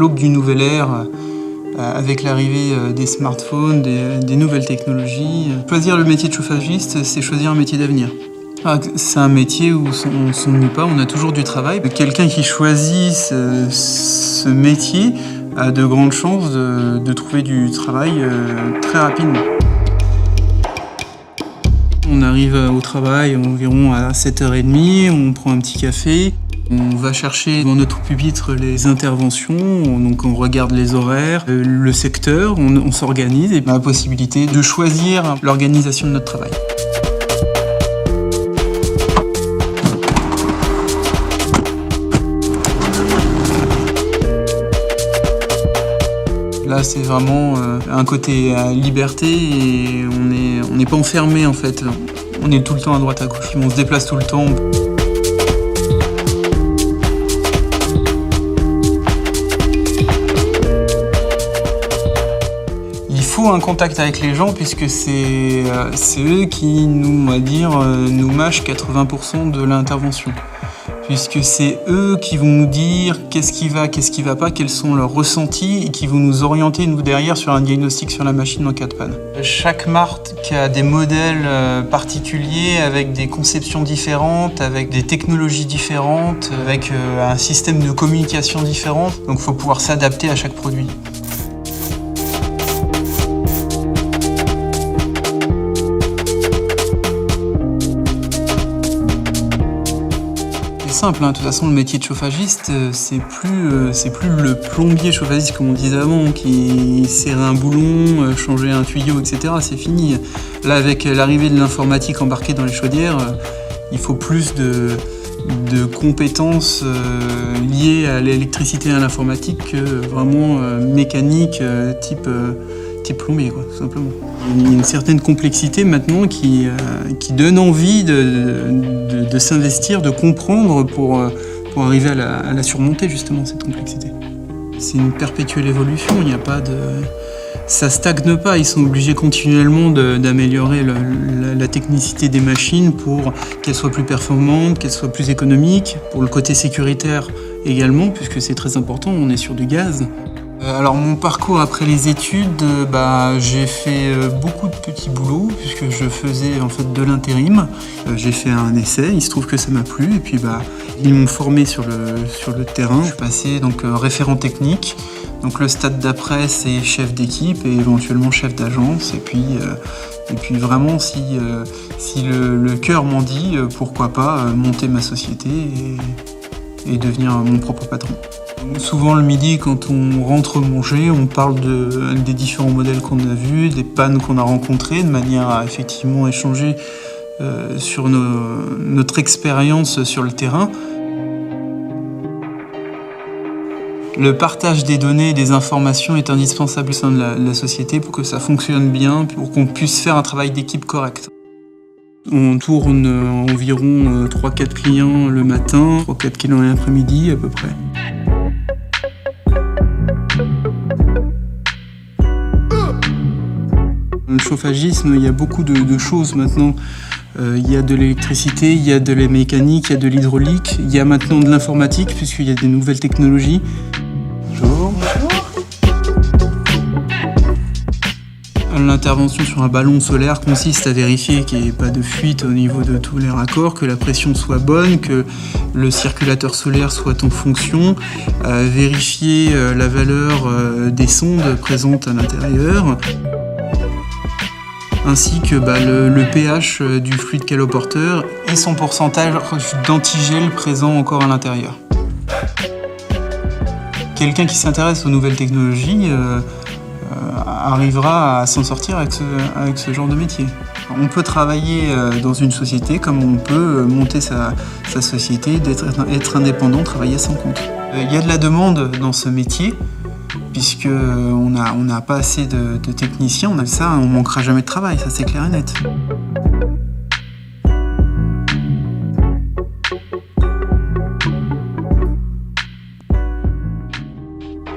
l'aube du nouvel ère, avec l'arrivée des smartphones, des nouvelles technologies. Choisir le métier de chauffagiste, c'est choisir un métier d'avenir. C'est un métier où on ne s'ennuie pas, on a toujours du travail. Quelqu'un qui choisit ce métier a de grandes chances de trouver du travail très rapidement. On arrive au travail environ à 7h30, on prend un petit café. On va chercher dans notre pupitre les interventions, donc on regarde les horaires, le secteur, on s'organise et on a la possibilité de choisir l'organisation de notre travail. Là, c'est vraiment un côté liberté et on n'est pas enfermé en fait. On est tout le temps à droite à gauche, on se déplace tout le temps. Il faut un contact avec les gens puisque c'est eux qui nous mâchent 80% de l'intervention. Puisque c'est eux qui vont nous dire qu'est-ce qui va pas, quels sont leurs ressentis et qui vont nous orienter, nous, derrière, sur un diagnostic sur la machine en cas de panne. Chaque marque a des modèles particuliers, avec des conceptions différentes, avec des technologies différentes, avec un système de communication différent. Donc il faut pouvoir s'adapter à chaque produit. C'est simple, de toute façon le métier de chauffagiste, c'est plus le plombier chauffagiste comme on disait avant, qui serrait un boulon, changeait un tuyau, etc. C'est fini. Là, avec l'arrivée de l'informatique embarquée dans les chaudières, il faut plus de compétences liées à l'électricité et à l'informatique que vraiment mécanique type plombier, quoi, tout simplement. Il y a une certaine complexité maintenant qui donne envie de s'investir, de comprendre pour arriver à la surmonter, justement, cette complexité. C'est une perpétuelle évolution, il n'y a pas de... Ça stagne pas, ils sont obligés continuellement d'améliorer la technicité des machines pour qu'elles soient plus performantes, qu'elles soient plus économiques, pour le côté sécuritaire également, puisque c'est très important, on est sur du gaz. Alors mon parcours après les études, j'ai fait beaucoup de petits boulots puisque je faisais en fait de l'intérim. J'ai fait un essai, il se trouve que ça m'a plu et puis ils m'ont formé sur le terrain. Je suis passé donc référent technique. Donc le stade d'après c'est chef d'équipe et éventuellement chef d'agence et puis vraiment si le cœur m'en dit, pourquoi pas monter ma société et devenir mon propre patron. Souvent le midi, quand on rentre manger, on parle des différents modèles qu'on a vus, des pannes qu'on a rencontrées, de manière à effectivement échanger sur notre expérience sur le terrain. Le partage des données et des informations est indispensable au sein de la société pour que ça fonctionne bien, pour qu'on puisse faire un travail d'équipe correct. On tourne environ 3-4 clients le matin, 3-4 clients l'après-midi à peu près. Le chauffagisme, il y a beaucoup de choses maintenant. Il y a de l'électricité, il y a de la mécanique, il y a de l'hydraulique, il y a maintenant de l'informatique puisqu'il y a des nouvelles technologies. Bonjour. L'intervention sur un ballon solaire consiste à vérifier qu'il n'y ait pas de fuite au niveau de tous les raccords, que la pression soit bonne, que le circulateur solaire soit en fonction, vérifier la valeur des sondes présentes à l'intérieur, ainsi que le pH du fluide caloporteur et son pourcentage d'antigel présent encore à l'intérieur. Quelqu'un qui s'intéresse aux nouvelles technologies arrivera à s'en sortir avec ce genre de métier. On peut travailler dans une société comme on peut monter sa société, être indépendant, travailler à son compte. Il y a de la demande dans ce métier, puisqu'on n'a pas assez de techniciens, on manquera jamais de travail, ça c'est clair et net.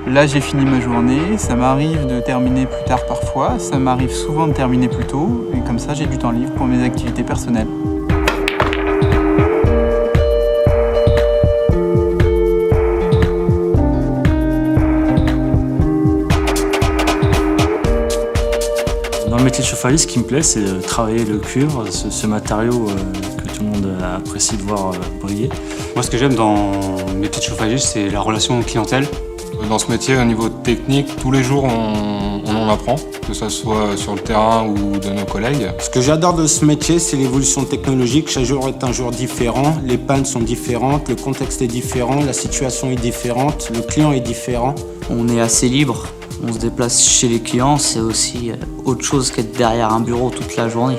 Là j'ai fini ma journée, ça m'arrive de terminer plus tard parfois, ça m'arrive souvent de terminer plus tôt, et comme ça j'ai du temps libre pour mes activités personnelles. Dans le métier de chauffagiste, ce qui me plaît, c'est de travailler le cuivre, ce matériau que tout le monde apprécie de voir briller. Moi, ce que j'aime dans le métier de chauffagiste, c'est la relation clientèle. Dans ce métier, au niveau technique, tous les jours, on en apprend, que ce soit sur le terrain ou de nos collègues. Ce que j'adore de ce métier, c'est l'évolution technologique. Chaque jour est un jour différent, les pannes sont différentes, le contexte est différent, la situation est différente, le client est différent. On est assez libre, on se déplace chez les clients, c'est aussi autre chose qu'être derrière un bureau toute la journée.